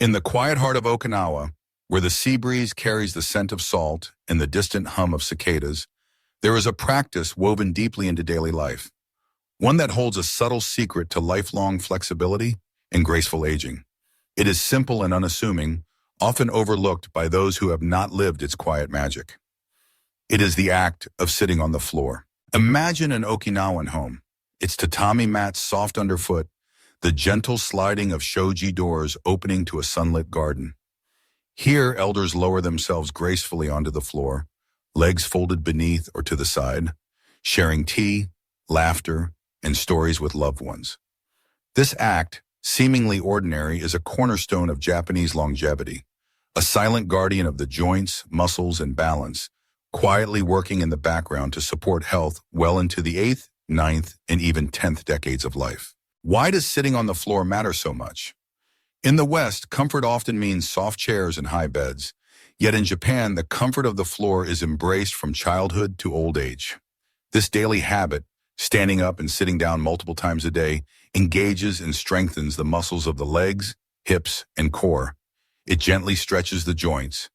In the quiet heart of Okinawa, where the sea breeze carries the scent of salt and the distant hum of cicadas, there is a practice woven deeply into daily life, one that holds a subtle secret to lifelong flexibility and graceful aging. It is simple and unassuming, often overlooked by those who have not lived its quiet magic. It is the act of sitting on the floor. Imagine an Okinawan home, its tatami mats soft underfoot, the gentle sliding of shoji doors opening to a sunlit garden. Here, elders lower themselves gracefully onto the floor, legs folded beneath or to the side, sharing tea, laughter, and stories with loved ones. This act, seemingly ordinary, is a cornerstone of Japanese longevity, a silent guardian of the joints, muscles, and balance, quietly working in the background to support health well into the 8th, 9th, and even 10th decades of life. Why does sitting on the floor matter so much? In the West, comfort often means soft chairs and high beds. Yet in Japan, the comfort of the floor is embraced from childhood to old age. This daily habit, standing up and sitting down multiple times a day, engages and strengthens the muscles of the legs, hips, and core. It gently stretches the joints,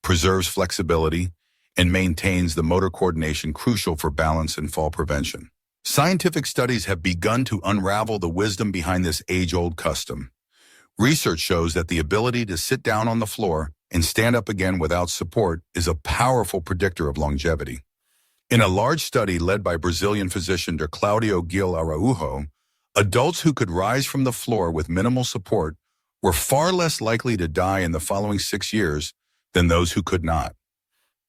preserves flexibility, and maintains the motor coordination crucial for balance and fall prevention. Scientific studies have begun to unravel the wisdom behind this age-old custom. Research shows that the ability to sit down on the floor and stand up again without support is a powerful predictor of longevity. In a large study led by Brazilian physician Dr. Claudio Gil Araujo, adults who could rise from the floor with minimal support were far less likely to die in the following 6 years than those who could not.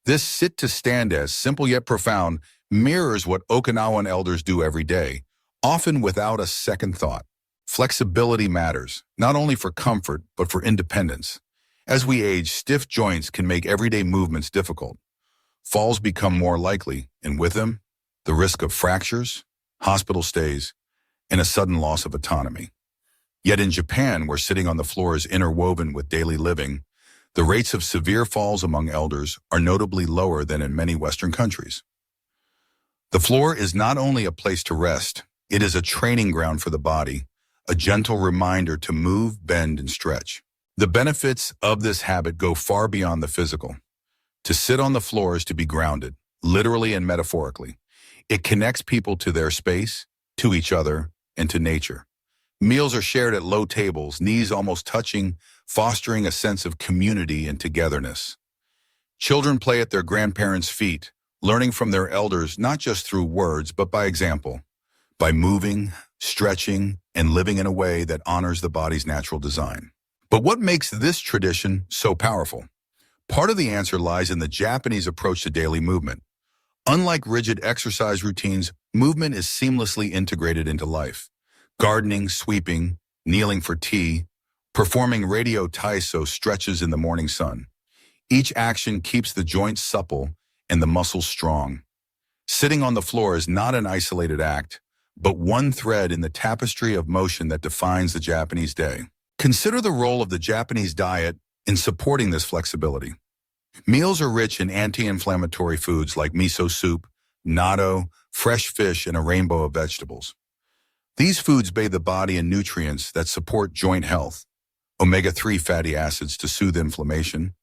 This sit-to-stand, as simple yet profound, mirrors what Okinawan elders do every day, often without a second thought. Flexibility matters, not only for comfort, but for independence. As we age, stiff joints can make everyday movements difficult. Falls become more likely, and with them, the risk of fractures, hospital stays, and a sudden loss of autonomy. Yet in Japan, where sitting on the floor is interwoven with daily living, the rates of severe falls among elders are notably lower than in many Western countries. The floor is not only a place to rest, it is a training ground for the body, a gentle reminder to move, bend, and stretch. The benefits of this habit go far beyond the physical. To sit on the floor is to be grounded, literally and metaphorically. It connects people to their space, to each other, and to nature. Meals are shared at low tables, knees almost touching, fostering a sense of community and togetherness. Children play at their grandparents' feet, learning from their elders not just through words, but by example, by moving, stretching, and living in a way that honors the body's natural design. But what makes this tradition so powerful? Part of the answer lies in the Japanese approach to daily movement. Unlike rigid exercise routines, movement is seamlessly integrated into life. Gardening, sweeping, kneeling for tea, performing radio taiso stretches in the morning sun. Each action keeps the joints supple and the muscles strong. Sitting on the floor is not an isolated act, but one thread in the tapestry of motion that defines the Japanese day. Consider the role of the Japanese diet in supporting this flexibility. Meals are rich in anti-inflammatory foods like miso soup, natto, fresh fish, and a rainbow of vegetables. These foods bathe the body in nutrients that support joint health, omega-3 fatty acids to soothe inflammation,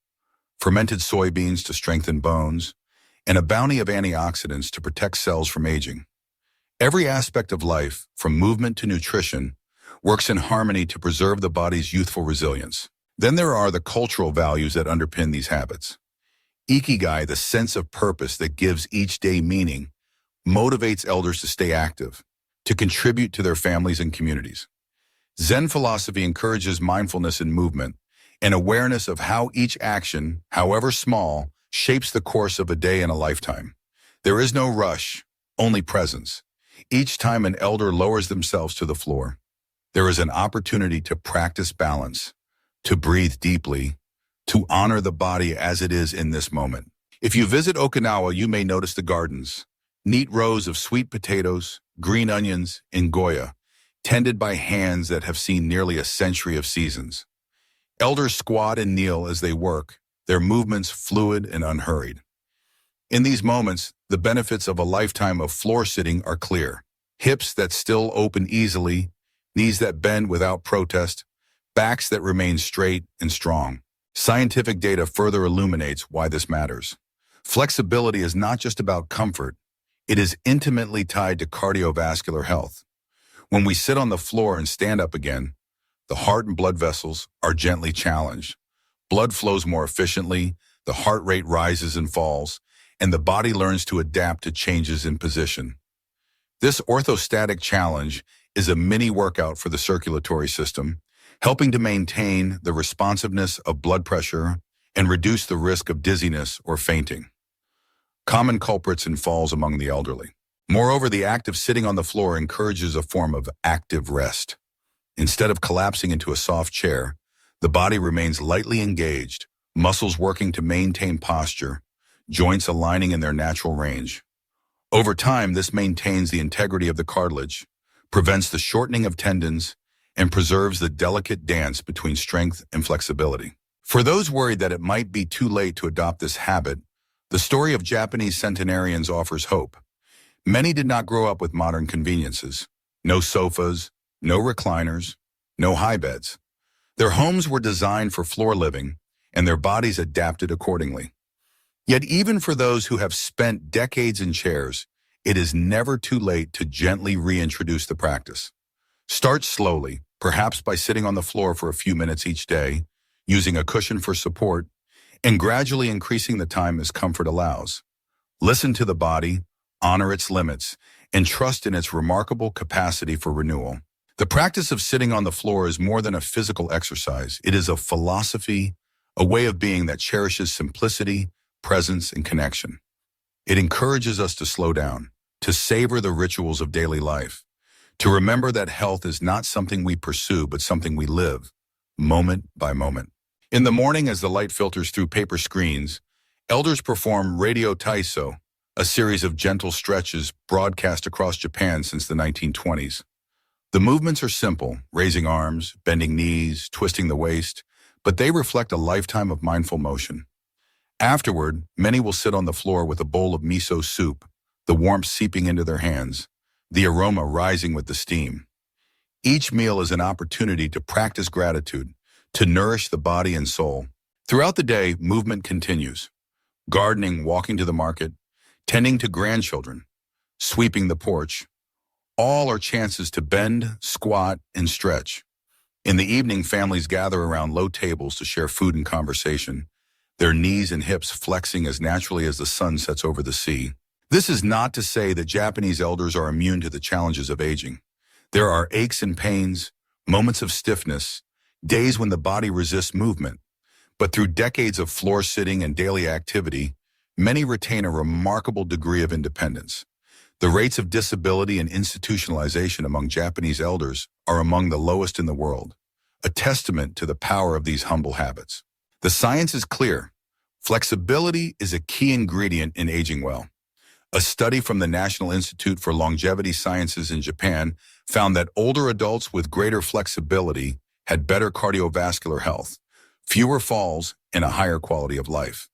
fermented soybeans to strengthen bones, and a bounty of antioxidants to protect cells from aging. Every aspect of life, from movement to nutrition, works in harmony to preserve the body's youthful resilience. Then there are the cultural values that underpin these habits. Ikigai, the sense of purpose that gives each day meaning, motivates elders to stay active, to contribute to their families and communities. Zen philosophy encourages mindfulness in movement and awareness of how each action, however small, shapes the course of a day and a lifetime. There is no rush, only presence. Each time an elder lowers themselves to the floor, there is an opportunity to practice balance, to breathe deeply, to honor the body as it is in this moment. If you visit Okinawa, you may notice the gardens, neat rows of sweet potatoes, green onions, and goya, tended by hands that have seen nearly a century of seasons. Elders squat and kneel as they work, their movements fluid and unhurried. In these moments, the benefits of a lifetime of floor sitting are clear. Hips that still open easily, knees that bend without protest, backs that remain straight and strong. Scientific data further illuminates why this matters. Flexibility is not just about comfort, it is intimately tied to cardiovascular health. When we sit on the floor and stand up again, the heart and blood vessels are gently challenged. Blood flows more efficiently, the heart rate rises and falls, and the body learns to adapt to changes in position. This orthostatic challenge is a mini workout for the circulatory system, helping to maintain the responsiveness of blood pressure and reduce the risk of dizziness or fainting. Common culprits in falls among the elderly. Moreover, the act of sitting on the floor encourages a form of active rest. Instead of collapsing into a soft chair, the body remains lightly engaged, muscles working to maintain posture, joints aligning in their natural range. Over time, this maintains the integrity of the cartilage, prevents the shortening of tendons, and preserves the delicate dance between strength and flexibility. For those worried that it might be too late to adopt this habit, the story of Japanese centenarians offers hope. Many did not grow up with modern conveniences. No sofas, no recliners, no high beds. Their homes were designed for floor living, and their bodies adapted accordingly. Yet even for those who have spent decades in chairs, it is never too late to gently reintroduce the practice. Start slowly, perhaps by sitting on the floor for a few minutes each day, using a cushion for support, and gradually increasing the time as comfort allows. Listen to the body, honor its limits, and trust in its remarkable capacity for renewal. The practice of sitting on the floor is more than a physical exercise. It is a philosophy, a way of being that cherishes simplicity, presence, and connection. It encourages us to slow down, to savor the rituals of daily life, to remember that health is not something we pursue, but something we live, moment by moment. In the morning, as the light filters through paper screens, elders perform radio taiso, a series of gentle stretches broadcast across Japan since the 1920s. The movements are simple, raising arms, bending knees, twisting the waist, but they reflect a lifetime of mindful motion. Afterward, many will sit on the floor with a bowl of miso soup, the warmth seeping into their hands, the aroma rising with the steam. Each meal is an opportunity to practice gratitude, to nourish the body and soul. Throughout the day, movement continues. Gardening, walking to the market, tending to grandchildren, sweeping the porch. All are chances to bend, squat, and stretch. In the evening, families gather around low tables to share food and conversation, their knees and hips flexing as naturally as the sun sets over the sea. This is not to say that Japanese elders are immune to the challenges of aging. There are aches and pains, moments of stiffness, days when the body resists movement. But through decades of floor sitting and daily activity, many retain a remarkable degree of independence. The rates of disability and institutionalization among Japanese elders are among the lowest in the world, a testament to the power of these humble habits. The science is clear. Flexibility is a key ingredient in aging well. A study from the National Institute for Longevity Sciences in Japan found that older adults with greater flexibility had better cardiovascular health, fewer falls, and a higher quality of life.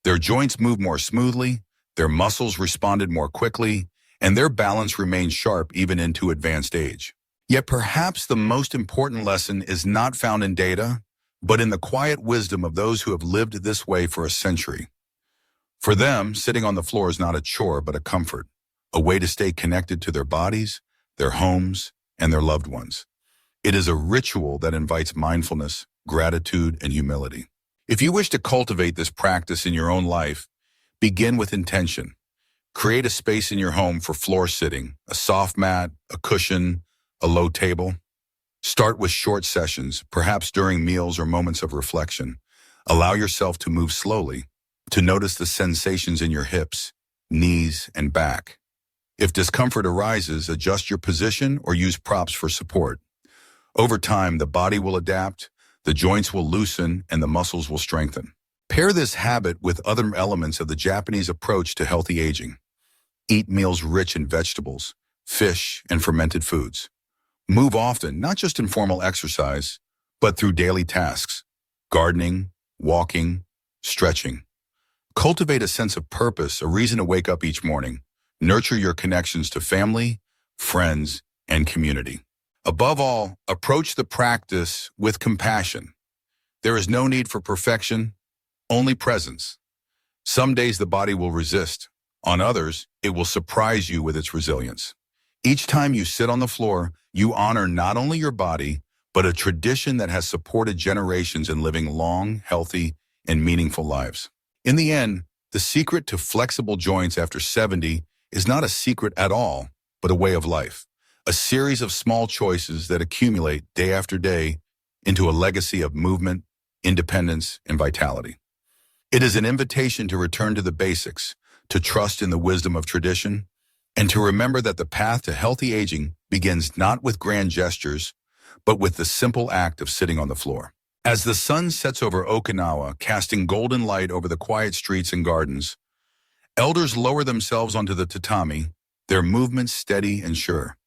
Their joints moved more smoothly, their muscles responded more quickly, and their balance remained sharp even into advanced age. Yet perhaps the most important lesson is not found in data, but in the quiet wisdom of those who have lived this way for a century. For them, sitting on the floor is not a chore but a comfort, a way to stay connected to their bodies, their homes, and their loved ones. It is a ritual that invites mindfulness, gratitude, and humility. If you wish to cultivate this practice in your own life, begin with intention. Create a space in your home for floor sitting, a soft mat, a cushion, a low table. Start with short sessions, perhaps during meals or moments of reflection. Allow yourself to move slowly, to notice the sensations in your hips, knees, and back. If discomfort arises, adjust your position or use props for support. Over time, the body will adapt, the joints will loosen, and the muscles will strengthen. Pair this habit with other elements of the Japanese approach to healthy aging. Eat meals rich in vegetables, fish, and fermented foods. Move often, not just in formal exercise, but through daily tasks, gardening, walking, stretching. Cultivate a sense of purpose, a reason to wake up each morning. Nurture your connections to family, friends, and community. Above all, approach the practice with compassion. There is no need for perfection, only presence. Some days the body will resist. On others, it will surprise you with its resilience. Each time you sit on the floor, you honor not only your body, but a tradition that has supported generations in living long, healthy, and meaningful lives. In the end, the secret to flexible joints after 70 is not a secret at all, but a way of life. A series of small choices that accumulate day after day into a legacy of movement, independence, and vitality. It is an invitation to return to the basics, to trust in the wisdom of tradition, and to remember that the path to healthy aging begins not with grand gestures, but with the simple act of sitting on the floor. As the sun sets over Okinawa, casting golden light over the quiet streets and gardens, elders lower themselves onto the tatami, their movements steady and sure.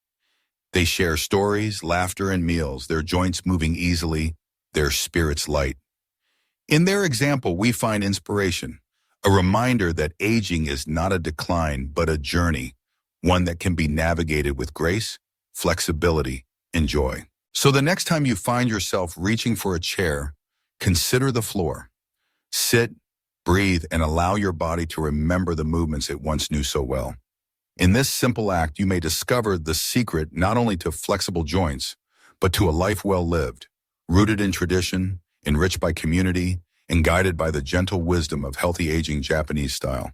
They share stories, laughter, and meals, their joints moving easily, their spirits light. In their example, we find inspiration, a reminder that aging is not a decline, but a journey, one that can be navigated with grace, flexibility, and joy. So the next time you find yourself reaching for a chair, consider the floor. Sit, breathe, and allow your body to remember the movements it once knew so well. In this simple act, you may discover the secret not only to flexible joints, but to a life well lived, rooted in tradition, enriched by community, and guided by the gentle wisdom of healthy aging Japanese style.